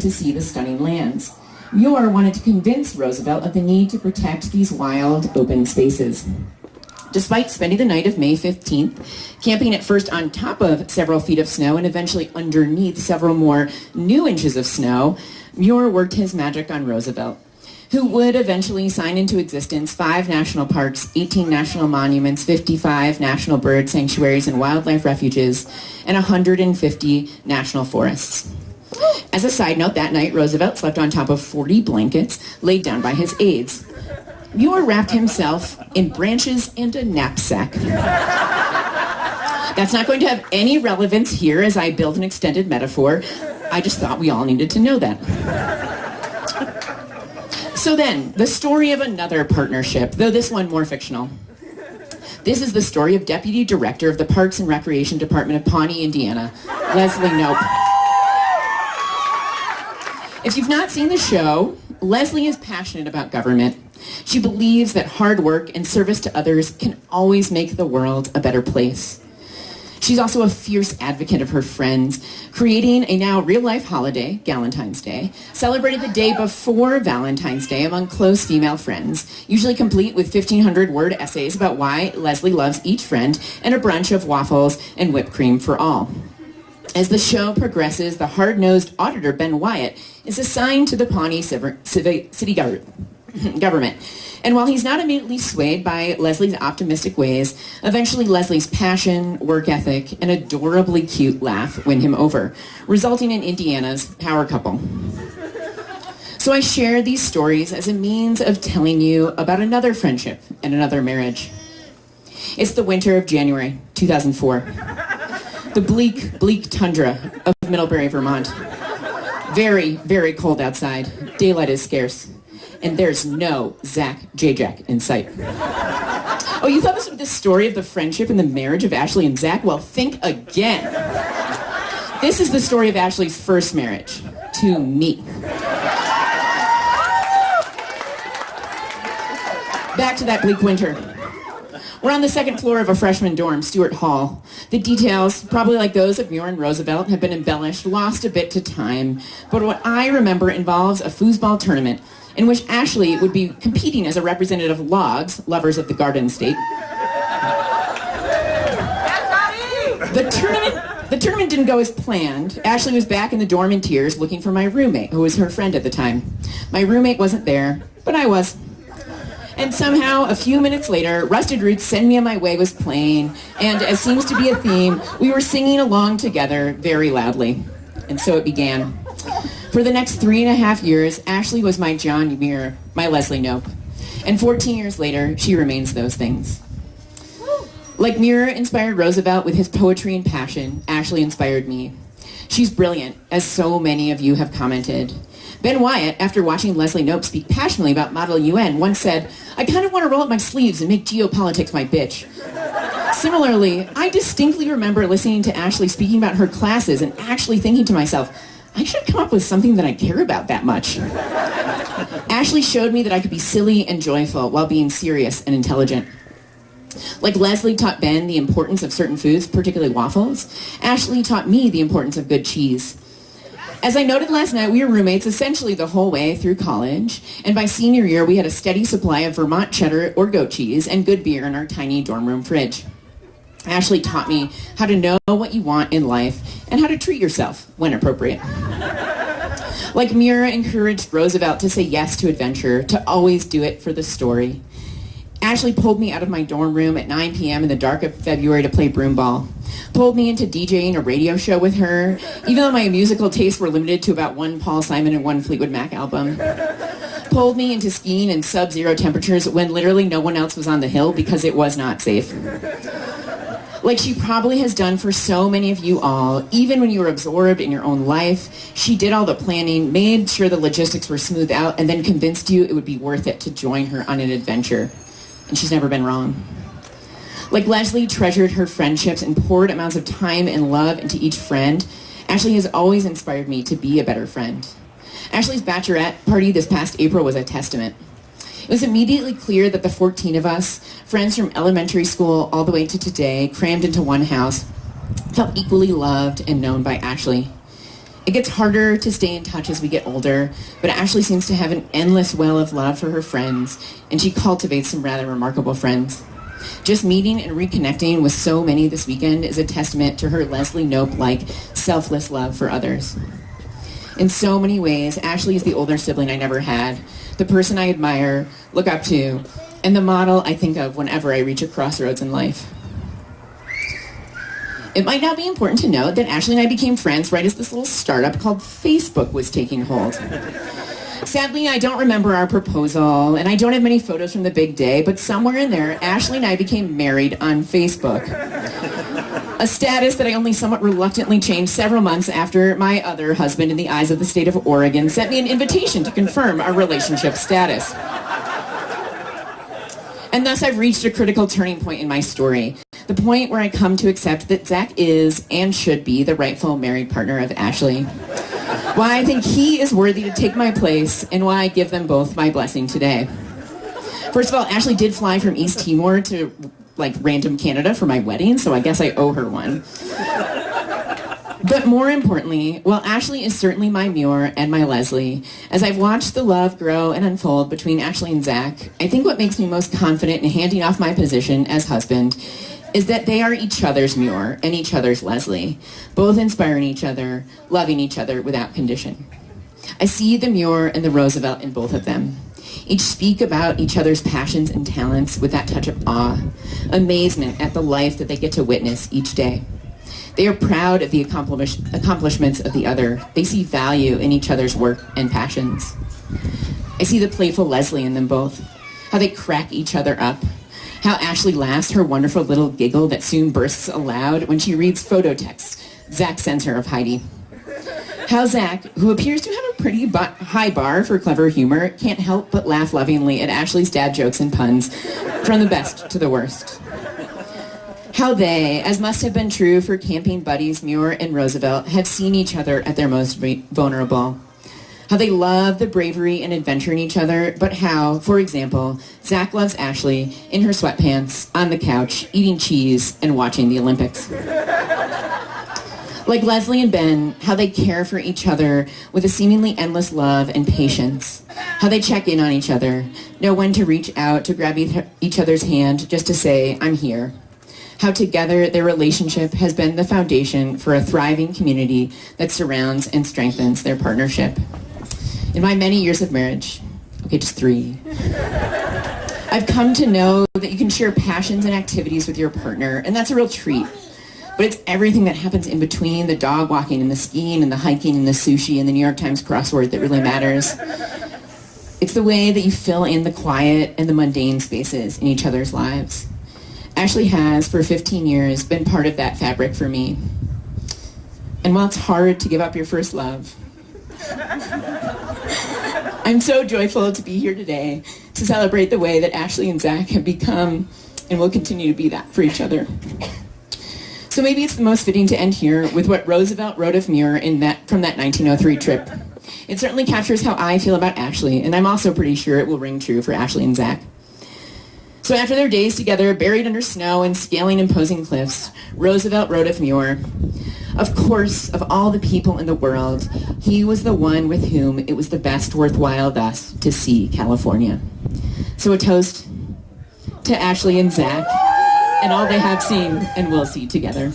to see the stunning lands. Muir wanted to convince Roosevelt of the need to protect these wild, open spaces. Despite spending the night of May 15th, camping at first on top of several feet of snow and eventually underneath several more new inches of snow, Muir worked his magic on Roosevelt, who would eventually sign into existence 5 national parks, 18 national monuments, 55 national bird sanctuaries and wildlife refuges, and 150 national forests. As a side note, that night, Roosevelt slept on top of 40 blankets laid down by his aides. Muir wrapped himself in branches and a knapsack. That's not going to have any relevance here as I build an extended metaphor. I just thought we all needed to know that. So then, the story of another partnership, though this one more fictional. This is the story of Deputy Director of the Parks and Recreation Department of Pawnee, Indiana, Leslie Knope. If you've not seen the show, Leslie is passionate about government. She believes that hard work and service to others can always make the world a better place. She's also a fierce advocate of her friends, creating a now real-life holiday, Galentine's Day, celebrated the day before Valentine's Day among close female friends, usually complete with 1,500-word essays about why Leslie loves each friend and a brunch of waffles and whipped cream for all. As the show progresses, the hard-nosed auditor, Ben Wyatt, is assigned to the Pawnee city government. And while he's not immediately swayed by Leslie's optimistic ways, eventually Leslie's passion, work ethic, and adorably cute laugh win him over, resulting in Indiana's power couple. So I share these stories as a means of telling you about another friendship and another marriage. It's the winter of January 2004. The bleak tundra of Middlebury, Vermont. Very, very cold outside. Daylight is scarce. And there's no Zach J-Jack in sight. Oh, you thought this was the story of the friendship and the marriage of Ashley and Zach? Well, think again. This is the story of Ashley's first marriage to me. Back to that bleak winter. We're on the second floor of a freshman dorm, Stewart Hall. The details, probably like those of Muir and Roosevelt, have been embellished, lost a bit to time. But what I remember involves a foosball tournament in which Ashley would be competing as a representative of Logs, lovers of the Garden State. The tournament didn't go as planned. Ashley was back in the dorm in tears looking for my roommate, who was her friend at the time. My roommate wasn't there, but I was. And somehow, a few minutes later, Rusted Roots' Send Me On My Way was playing, and as seems to be a theme, we were singing along together very loudly. And so it began. For the next 3.5 years, Ashley was my John Muir, my Leslie Knope. And 14 years later, she remains those things. Like Muir inspired Roosevelt with his poetry and passion, Ashley inspired me. She's brilliant, as so many of you have commented. Ben Wyatt, after watching Leslie Knope speak passionately about Model UN, once said, "I kind of want to roll up my sleeves and make geopolitics my bitch." Similarly, I distinctly remember listening to Ashley speaking about her classes and actually thinking to myself, I should come up with something that I care about that much. Ashley showed me that I could be silly and joyful while being serious and intelligent. Like Leslie taught Ben the importance of certain foods, particularly waffles, Ashley taught me the importance of good cheese. As I noted last night, we were roommates essentially the whole way through college, and by senior year we had a steady supply of Vermont cheddar or goat cheese and good beer in our tiny dorm room fridge. Ashley taught me how to know what you want in life and how to treat yourself when appropriate. Like Muir encouraged Roosevelt to say yes to adventure, to always do it for the story. Ashley pulled me out of my dorm room at 9 p.m. in the dark of February to play broomball. Pulled me into DJing a radio show with her, even though my musical tastes were limited to about one Paul Simon and one Fleetwood Mac album. Pulled me into skiing in sub-zero temperatures when literally no one else was on the hill because it was not safe. Like she probably has done for so many of you all, even when you were absorbed in your own life, she did all the planning, made sure the logistics were smoothed out, and then convinced you it would be worth it to join her on an adventure. And she's never been wrong. Like Leslie treasured her friendships and poured amounts of time and love into each friend, Ashley has always inspired me to be a better friend. Ashley's bachelorette party this past April was a testament. It was immediately clear that the 14 of us, friends from elementary school all the way to today, crammed into one house, felt equally loved and known by Ashley. It gets harder to stay in touch as we get older, but Ashley seems to have an endless well of love for her friends, and she cultivates some rather remarkable friends. Just meeting and reconnecting with so many this weekend is a testament to her Leslie Knope-like selfless love for others. In so many ways, Ashley is the older sibling I never had, the person I admire, look up to, and the model I think of whenever I reach a crossroads in life. It might now be important to note that Ashley and I became friends right as this little startup called Facebook was taking hold. Sadly, I don't remember our proposal, and I don't have many photos from the big day, but somewhere in there, Ashley and I became married on Facebook. A status that I only somewhat reluctantly changed several months after my other husband, in the eyes of the state of Oregon, sent me an invitation to confirm our relationship status. And thus I've reached a critical turning point in my story. The point where I come to accept that Zach is and should be the rightful married partner of Ashley. Why I think he is worthy to take my place, and why I give them both my blessing today. First of all, Ashley did fly from East Timor to random Canada for my wedding, so I guess I owe her one. But more importantly, while Ashley is certainly my Muir and my Leslie, as I've watched the love grow and unfold between Ashley and Zach, I think what makes me most confident in handing off my position as husband is that they are each other's Muir and each other's Leslie, both inspiring each other, loving each other without condition. I see the Muir and the Roosevelt in both of them. Each speak about each other's passions and talents with that touch of awe, amazement at the life that they get to witness each day. They are proud of the accomplishments of the other. They see value in each other's work and passions. I see the playful Leslie in them both, how they crack each other up, how Ashley laughs her wonderful little giggle that soon bursts aloud when she reads photo texts Zach sends her of Heidi. How Zach, who appears to have a pretty high bar for clever humor, can't help but laugh lovingly at Ashley's dad jokes and puns, from the best to the worst. How they, as must have been true for camping buddies Muir and Roosevelt, have seen each other at their most vulnerable. How they love the bravery and adventure in each other, but how, for example, Zach loves Ashley in her sweatpants, on the couch, eating cheese, and watching the Olympics. Like Leslie and Ben, how they care for each other with a seemingly endless love and patience. How they check in on each other, know when to reach out to grab each other's hand just to say, I'm here. How together their relationship has been the foundation for a thriving community that surrounds and strengthens their partnership. In my many years of marriage, okay, just 3, I've come to know that you can share passions and activities with your partner, and that's a real treat. But it's everything that happens in between, the dog walking and the skiing and the hiking and the sushi and the New York Times crossword, that really matters. It's the way that you fill in the quiet and the mundane spaces in each other's lives. Ashley has, for 15 years, been part of that fabric for me. And while it's hard to give up your first love, I'm so joyful to be here today to celebrate the way that Ashley and Zach have become and will continue to be that for each other. So maybe it's the most fitting to end here with what Roosevelt wrote of Muir from that 1903 trip. It certainly captures how I feel about Ashley, and I'm also pretty sure it will ring true for Ashley and Zach. So after their days together, buried under snow and scaling imposing cliffs, Roosevelt wrote of Muir, of course, of all the people in the world, he was the one with whom it was the best worthwhile thus to see California. So a toast to Ashley and Zach and all they have seen and will see together.